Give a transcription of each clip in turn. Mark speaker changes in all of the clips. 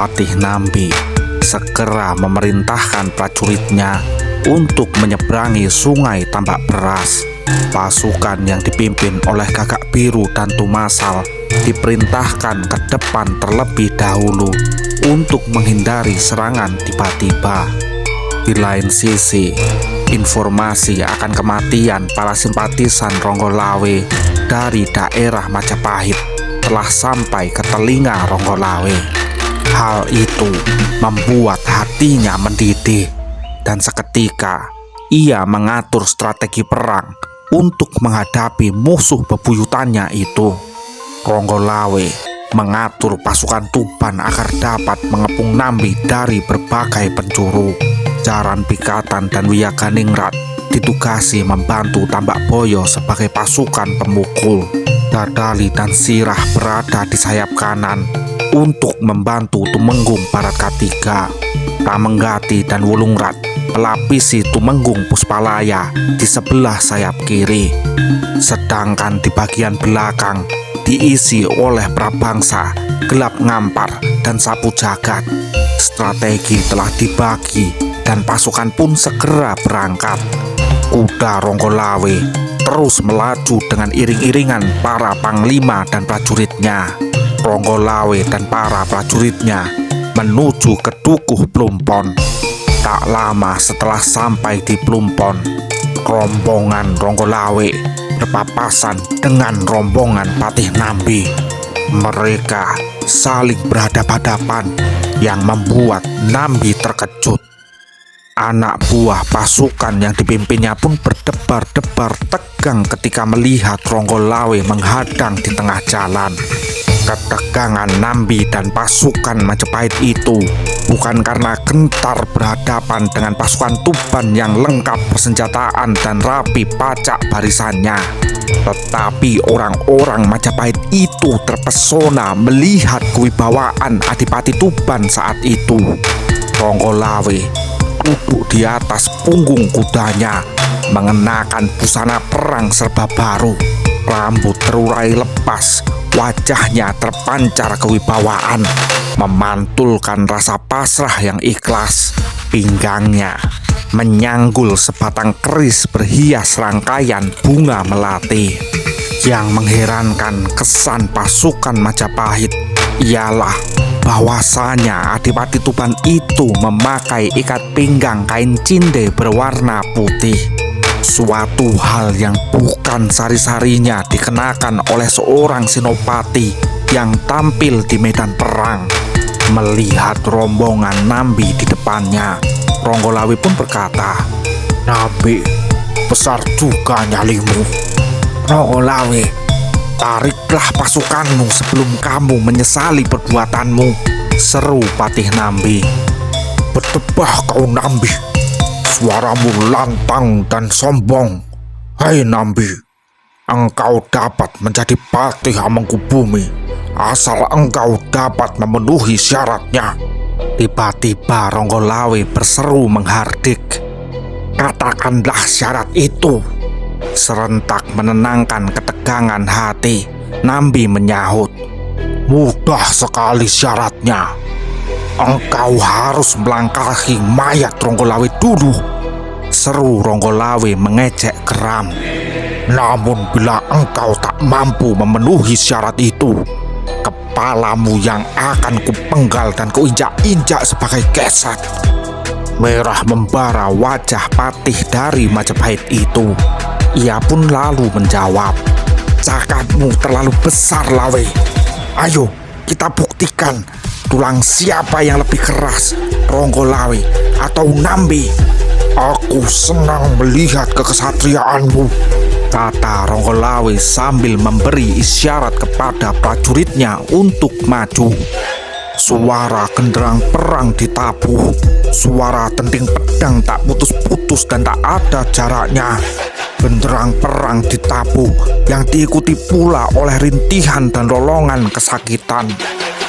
Speaker 1: Patih Nambi segera memerintahkan prajuritnya untuk menyeberangi sungai Tambak Beras. Pasukan yang dipimpin oleh Gagak Biru dan Tumasal diperintahkan ke depan terlebih dahulu untuk menghindari serangan tiba-tiba. Di lain sisi, informasi akan kematian para simpatisan Ronggolawe dari daerah Majapahit telah sampai ke telinga Ronggolawe. Hal itu membuat hatinya mendidih, dan seketika ia mengatur strategi perang untuk menghadapi musuh bebuyutannya itu. Ronggolawe mengatur pasukan Tuban agar dapat mengepung Nambi dari berbagai penjuru. Jaran Pikatan dan Wiyaganingrat ditugasi membantu Tambak Boyo sebagai pasukan pemukul. Dadali dan Sirah berada di sayap kanan untuk membantu Tumenggung Barat Katiga. Pamenggati dan Wulungrat melapisi Tumenggung Puspalaya di sebelah sayap kiri. Sedangkan di bagian belakang diisi oleh Prabangsa, Gelap Ngampar, dan Sapu Jagat. Strategi telah dibagi dan pasukan pun segera berangkat. Kuda Ronggolawe terus melaju dengan iring-iringan para panglima dan prajuritnya. Ronggolawe dan para prajuritnya menuju ke Dukuh Plumpon. Tak lama setelah sampai di Plumpon, rombongan Ronggolawe berpapasan dengan rombongan Patih Nambi. Mereka saling berhadapan-hadapan yang membuat Nambi terkejut. Anak buah pasukan yang dipimpinnya pun berdebar-debar tegang ketika melihat Ronggolawe menghadang di tengah jalan. Ketegangan Nambi dan pasukan Majapahit itu bukan karena gentar berhadapan dengan pasukan Tuban yang lengkap persenjataan dan rapi pacak barisannya, tetapi orang-orang Majapahit itu terpesona melihat kewibawaan Adipati Tuban saat itu. Ronggolawe duduk di atas punggung kudanya, mengenakan busana perang serba baru. Rambut terurai lepas, wajahnya terpancar kewibawaan, memantulkan rasa pasrah yang ikhlas. Pinggangnya menyanggul sebatang keris berhias rangkaian bunga melati. Yang mengherankan kesan pasukan Majapahit ialah bahwasanya Adipati Tuban itu memakai ikat pinggang kain cinde berwarna putih. Suatu hal yang bukan sari-sarinya dikenakan oleh seorang senopati yang tampil di medan perang. Melihat rombongan Nambi di depannya, Ronggolawe pun berkata, "Nambi, besar juga nyalimu. Ronggolawe, tariklah pasukanmu sebelum kamu menyesali perbuatanmu," seru Patih Nambi. "Berdebah kau Nambi, suaramu lantang dan sombong. Hai Nambi, engkau dapat menjadi patih Amangkubumi asal engkau dapat memenuhi syaratnya." Tiba-tiba Ronggolawe berseru menghardik, "Katakanlah syarat itu." Serentak menenangkan ketegangan hati, Nambi menyahut, "Mudah sekali syaratnya. Engkau harus melangkahi mayat Ronggolawe dulu," seru Ronggolawe mengejek geram. "Namun bila engkau tak mampu memenuhi syarat itu, kepalamu yang akan kupenggal dan kuinjak-injak sebagai keset." Merah membara wajah Patih dari Majapahit itu. Ia pun lalu menjawab, "Cakapmu terlalu besar, Lawe. Ayo kita buktikan tulang siapa yang lebih keras, Ronggolawe atau Nambi. Aku senang melihat kekesatriaanmu," kata Ronggolawe sambil memberi isyarat kepada prajuritnya untuk maju. Suara genderang perang ditabuh, suara denting pedang tak putus-putus dan tak ada jaraknya. Genderang perang ditabuh yang diikuti pula oleh rintihan dan lolongan kesakitan.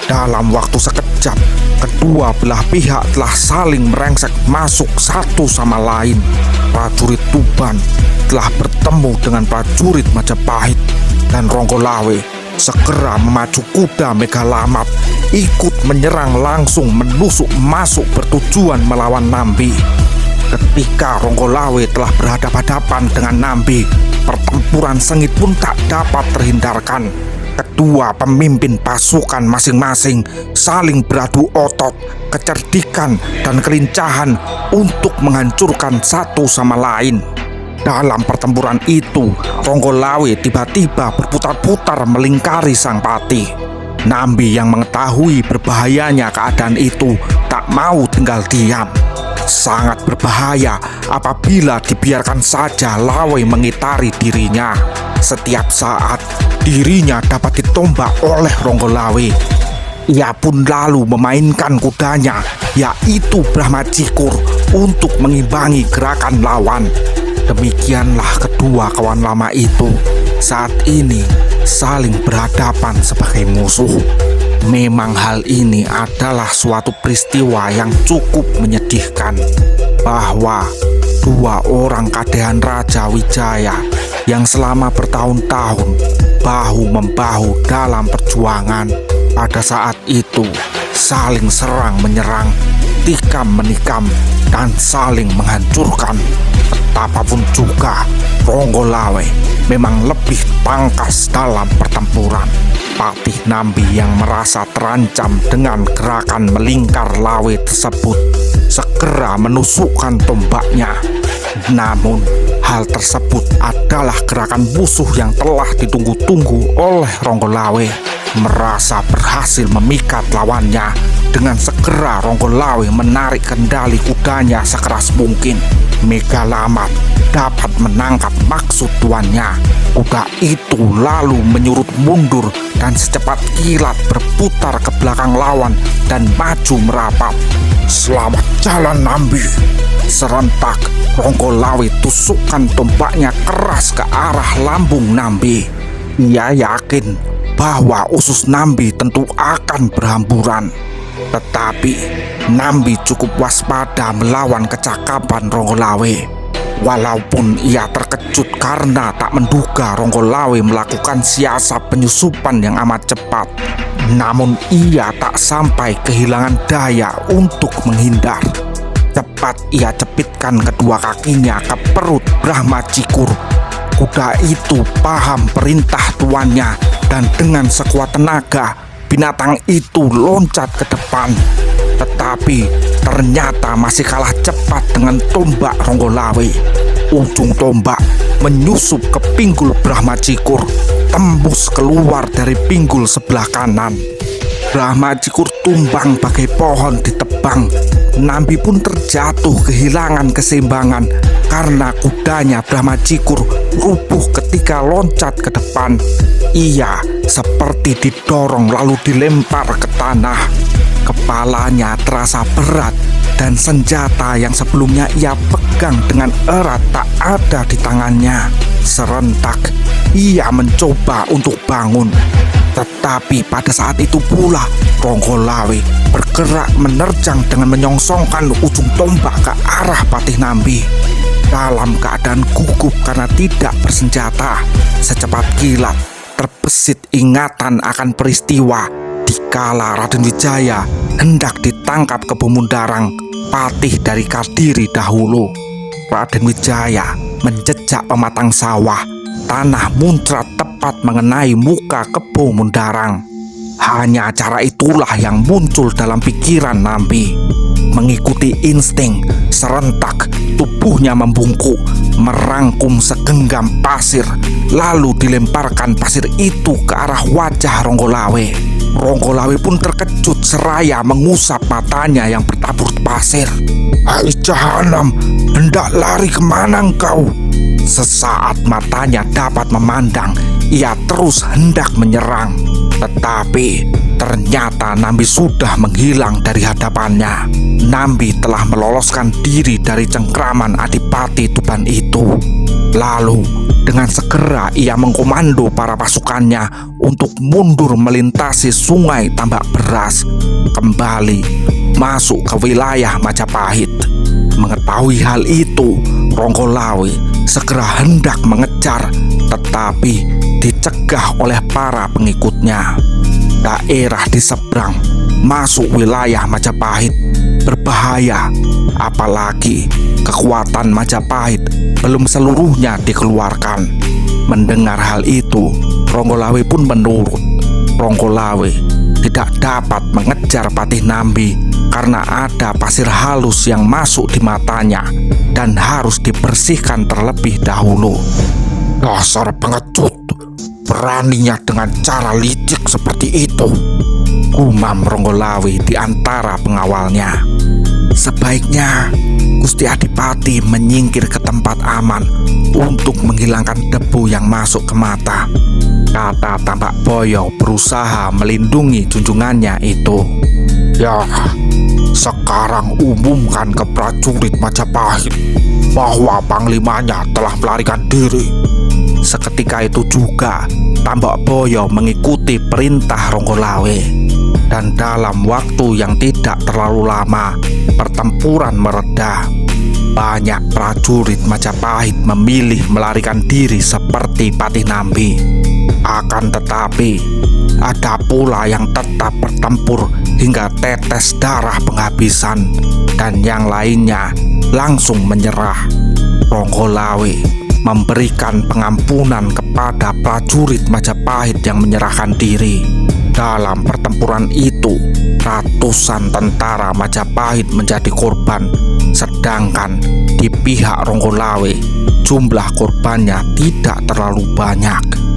Speaker 1: Dalam waktu sekejap, kedua belah pihak telah saling merengsek masuk satu sama lain. Prajurit Tuban telah bertemu dengan prajurit Majapahit, dan Ronggolawe segera memacu kuda Megalamat, ikut menyerang langsung menusuk masuk bertujuan melawan Nambi. Ketika Ronggolawe telah berhadapan-hadapan dengan Nambi, pertempuran sengit pun tak dapat terhindarkan. Kedua pemimpin pasukan masing-masing saling beradu otot, kecerdikan, dan kelincahan untuk menghancurkan satu sama lain. Dalam pertempuran itu, Ronggolawe tiba-tiba berputar-putar melingkari sang pati. Nambi yang mengetahui berbahayanya keadaan itu tak mau tinggal diam. Sangat berbahaya apabila dibiarkan saja Lawe mengitari dirinya. Setiap saat dirinya dapat ditombak oleh Ronggolawe. Ia pun lalu memainkan kudanya, yaitu Brahmacikur, untuk mengimbangi gerakan lawan. Demikianlah kedua kawan lama itu saat ini saling berhadapan sebagai musuh. Memang hal ini adalah suatu peristiwa yang cukup menyedihkan, bahwa dua orang kadehan Raja Wijaya yang selama bertahun-tahun bahu-membahu dalam perjuangan, pada saat itu saling serang menyerang, tikam menikam, dan saling menghancurkan. Betapapun juga Ronggolawe memang lebih tangkas dalam pertempuran. Patih Nambi yang merasa terancam dengan gerakan melingkar Lawe tersebut segera menusukkan tombaknya. Namun hal tersebut adalah gerakan musuh yang telah ditunggu-tunggu oleh Ronggolawe. Merasa berhasil memikat lawannya, dengan segera Ronggolawe menarik kendali kudanya sekeras mungkin. Megalamat dapat menangkap maksud tuannya. Kuda itu lalu menyurut mundur dan secepat kilat berputar ke belakang lawan dan maju merapat. "Selamat jalan, Nambi!" Serentak Ronggolawe tusukkan tombaknya keras ke arah lambung Nambi. Ia yakin bahwa usus Nambi tentu akan berhamburan. Tetapi Nambi cukup waspada melawan kecakapan Ronggolawe. Walaupun ia terkejut karena tak menduga Ronggolawe melakukan siasat penyusupan yang amat cepat, namun ia tak sampai kehilangan daya untuk menghindar. Cepat ia cepitkan kedua kakinya ke perut Brahmacikur. Kuda itu paham perintah tuannya, dan dengan sekuat tenaga binatang itu loncat ke depan. Tetapi ternyata masih kalah cepat dengan tombak Ronggolawe. Ujung tombak menyusup ke pinggul Brahmacikur, tembus keluar dari pinggul sebelah kanan. Brahmacikur tumbang bagai pohon ditebang. Nambi pun terjatuh kehilangan keseimbangan karena kudanya Brahmacikur rubuh ketika loncat ke depan. Ia seperti didorong lalu dilempar ke tanah. Kepalanya terasa berat dan senjata yang sebelumnya ia pegang dengan erat tak ada di tangannya. Serentak ia mencoba untuk bangun. Tetapi pada saat itu pula Ronggolawe bergerak menerjang dengan menyongsongkan ujung tombak ke arah Patih Nambi. Dalam keadaan gugup karena tidak bersenjata, secepat kilat terbesit ingatan akan peristiwa dikala Raden Wijaya hendak ditangkap Kebo Mundarang, patih dari Kadiri dahulu. Raden Wijaya menjejak pematang sawah. Tanah muncrat tepat mengenai muka Kebo Mundarang. Hanya cara itulah yang muncul dalam pikiran Nambi. Mengikuti insting, serentak tubuhnya membungkuk, merangkum segenggam pasir, lalu dilemparkan pasir itu ke arah wajah Ronggolawe. Ronggolawe pun terkejut seraya mengusap matanya yang bertabur pasir. "Hai Jahanam, hendak lari kemana engkau?" Sesaat matanya dapat memandang, ia terus hendak menyerang. Tetapi ternyata Nambi sudah menghilang dari hadapannya. Nambi telah meloloskan diri dari cengkraman Adipati Tuban itu. Lalu dengan segera ia mengkomando para pasukannya untuk mundur melintasi sungai Tambak Beras, kembali masuk ke wilayah Majapahit. Mengetahui hal itu, Ronggolawe segera hendak mengejar, tetapi dicegah oleh para pengikutnya. Daerah di seberang masuk wilayah Majapahit berbahaya, apalagi kekuatan Majapahit belum seluruhnya dikeluarkan. Mendengar hal itu, Ronggolawe pun menurut. Ronggolawe tidak dapat mengejar Patih Nambi karena ada pasir halus yang masuk di matanya dan harus dibersihkan terlebih dahulu. Dasar pengecut, beraninya dengan cara licik seperti itu, gumam Ronggolawe di antara pengawalnya. Sebaiknya Gusti Adipati menyingkir ke tempat aman untuk menghilangkan debu yang masuk ke mata, kata Tambak Boyo berusaha melindungi junjungannya itu. Ya, sekarang umumkan ke prajurit Majapahit bahwa panglimanya telah melarikan diri. Seketika itu juga Tambak Boyo mengikuti perintah Ronggolawe, dan dalam waktu yang tidak terlalu lama pertempuran mereda. Banyak prajurit Majapahit memilih melarikan diri seperti Patih Nambi. Akan tetapi ada pula yang tetap bertempur hingga tetes darah penghabisan, dan yang lainnya langsung menyerah. Ronggolawe memberikan pengampunan kepada prajurit Majapahit yang menyerahkan diri. Dalam pertempuran itu, ratusan tentara Majapahit menjadi korban, sedangkan di pihak Ronggolawe jumlah korbannya tidak terlalu banyak.